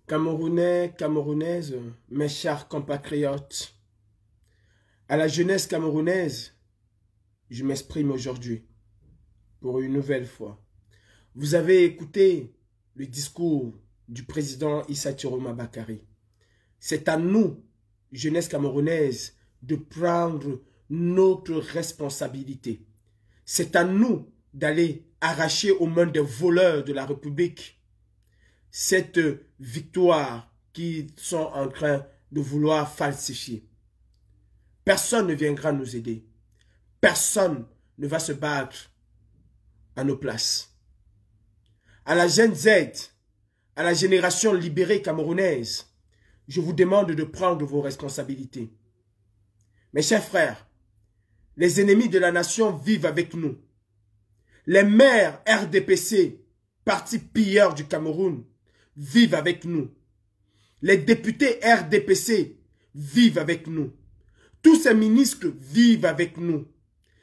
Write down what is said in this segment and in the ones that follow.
Camerounais, Camerounaises, mes chers compatriotes, à la jeunesse camerounaise, je m'exprime aujourd'hui pour une nouvelle fois. Vous avez écouté le discours du président Issa Tiroma Bakary. C'est à nous, jeunesse camerounaise, de prendre notre responsabilité. C'est à nous d'aller arracher aux mains des voleurs de la République cette victoire qu'ils sont en train de vouloir falsifier. Personne ne viendra nous aider. Personne ne va se battre à nos places. À la Gen Z, à la génération libérée camerounaise, je vous demande de prendre vos responsabilités. Mes chers frères, les ennemis de la nation vivent avec nous. Les maires RDPC, parti pilleur du Cameroun, vivent avec nous. Les députés RDPC vivent avec nous. Tous ces ministres vivent avec nous.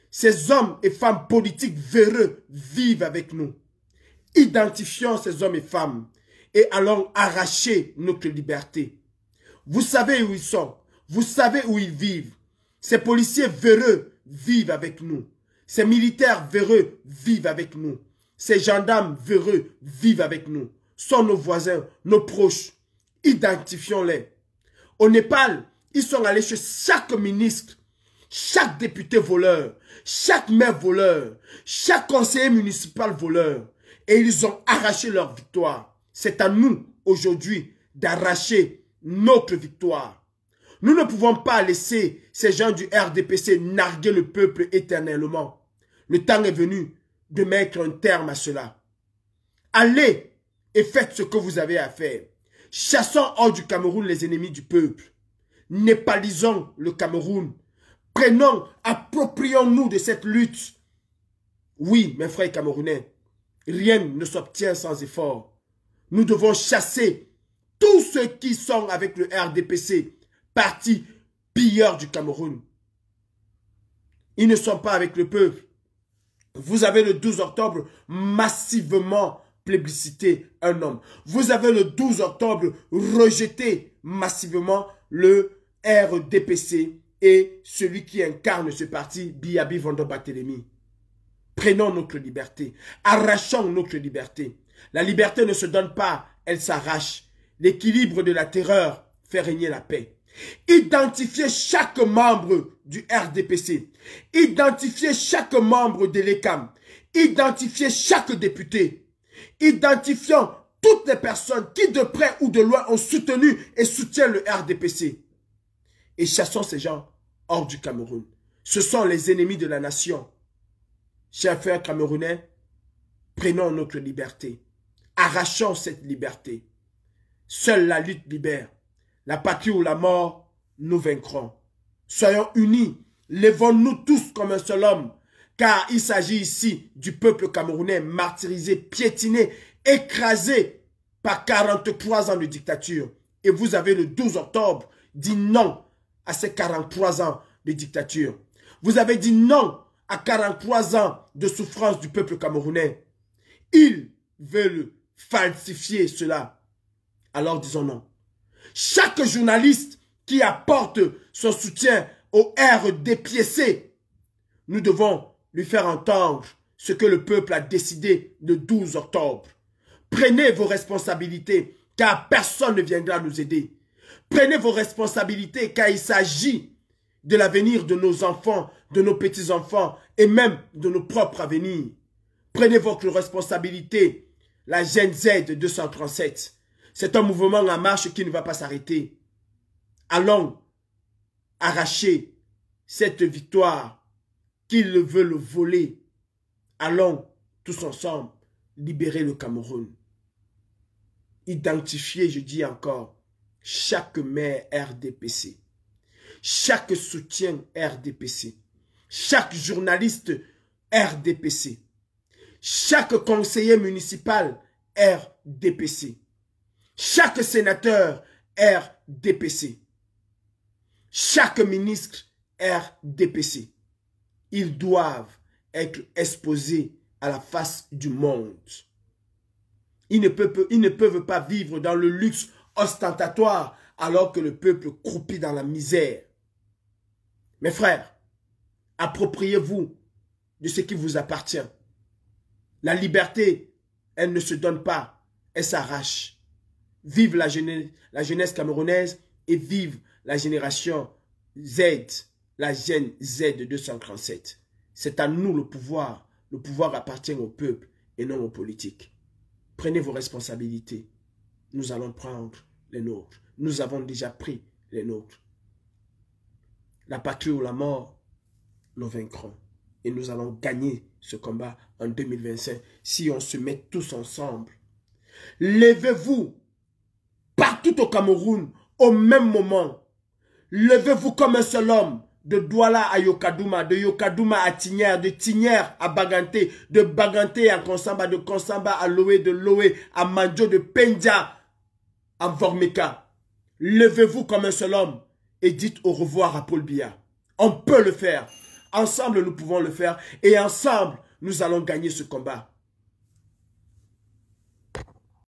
Ces hommes et femmes politiques véreux vivent avec nous. Identifions ces hommes et femmes et allons arracher notre liberté. Vous savez où ils sont. Vous savez où ils vivent. Ces policiers véreux vivent avec nous. Ces militaires véreux vivent avec nous. Ces gendarmes véreux vivent avec nous. Sont nos voisins, nos proches. Identifions-les. Au Népal, ils sont allés chez chaque ministre, chaque député voleur, chaque maire voleur, chaque conseiller municipal voleur. Et ils ont arraché leur victoire. C'est à nous, aujourd'hui, d'arracher notre victoire. Nous ne pouvons pas laisser ces gens du RDPC narguer le peuple éternellement. Le temps est venu de mettre un terme à cela. Allez et faites ce que vous avez à faire. Chassons hors du Cameroun les ennemis du peuple. Népalisons le Cameroun. Prenons, approprions-nous de cette lutte. Oui, mes frères camerounais, rien ne s'obtient sans effort. Nous devons chasser tous ceux qui sont avec le RDPC, parti pilleur du Cameroun. Ils ne sont pas avec le peuple. Vous avez le 12 octobre massivement plébiscité un homme. Vous avez le 12 octobre rejeté massivement le RDPC et celui qui incarne ce parti, Biabi Vando Barthélémy. Prenons notre liberté. Arrachons notre liberté. La liberté ne se donne pas, elle s'arrache. L'équilibre de la terreur fait régner la paix. Identifiez chaque membre du RDPC. Identifiez chaque membre de l'ECAM. Identifiez chaque député. Identifions toutes les personnes qui de près ou de loin ont soutenu et soutiennent le RDPC. Et chassons ces gens hors du Cameroun. Ce sont les ennemis de la nation. Chers frères camerounais, prenons notre liberté. Arrachons cette liberté. Seule la lutte libère. La patrie ou la mort, nous vaincrons. Soyons unis. Lèvons-nous tous comme un seul homme. Car il s'agit ici du peuple camerounais martyrisé, piétiné, écrasé par 43 ans de dictature. Et vous avez le 12 octobre dit non à ces 43 ans de dictature. Vous avez dit non à 43 ans de souffrance du peuple camerounais. Ils veulent falsifier cela. Alors disons non. Chaque journaliste qui apporte son soutien au RDPC, nous devons lui faire entendre ce que le peuple a décidé le 12 octobre. Prenez vos responsabilités, car personne ne viendra nous aider. Prenez vos responsabilités, car il s'agit de l'avenir de nos enfants, de nos petits-enfants et même de nos propres avenirs. Prenez votre responsabilité. La Gen Z 237, c'est un mouvement en marche qui ne va pas s'arrêter. Allons arracher cette victoire qu'ils veulent voler. Allons tous ensemble libérer le Cameroun. Identifier, je dis encore, chaque maire RDPC, chaque soutien RDPC, chaque journaliste RDPC, chaque conseiller municipal RDPC, chaque sénateur RDPC, chaque ministre RDPC. Ils doivent être exposés à la face du monde. Ils ne peuvent pas vivre dans le luxe ostentatoire alors que le peuple croupit dans la misère. Mes frères, appropriez-vous de ce qui vous appartient. La liberté, elle ne se donne pas, elle s'arrache. Vive la jeunesse camerounaise et vive la génération Z, la Gen Z de 237. C'est à nous le pouvoir. Le pouvoir appartient au peuple et non aux politiques. Prenez vos responsabilités. Nous allons prendre les nôtres. Nous avons déjà pris les nôtres. La patrie ou la mort, nous vaincrons. Et nous allons gagner ce combat en 2025 si on se met tous ensemble. Levez-vous partout au Cameroun au même moment. Levez-vous comme un seul homme. De Douala à Yokadouma, de Yokadouma à Tignière, de Tignière à Baganté, de Baganté à Konsamba, de Konsamba à Loé, de Loé à Mandjo, de Pendia à Vormeka. Levez-vous comme un seul homme et dites au revoir à Paul Biya. On peut le faire. Ensemble, nous pouvons le faire et ensemble, nous allons gagner ce combat.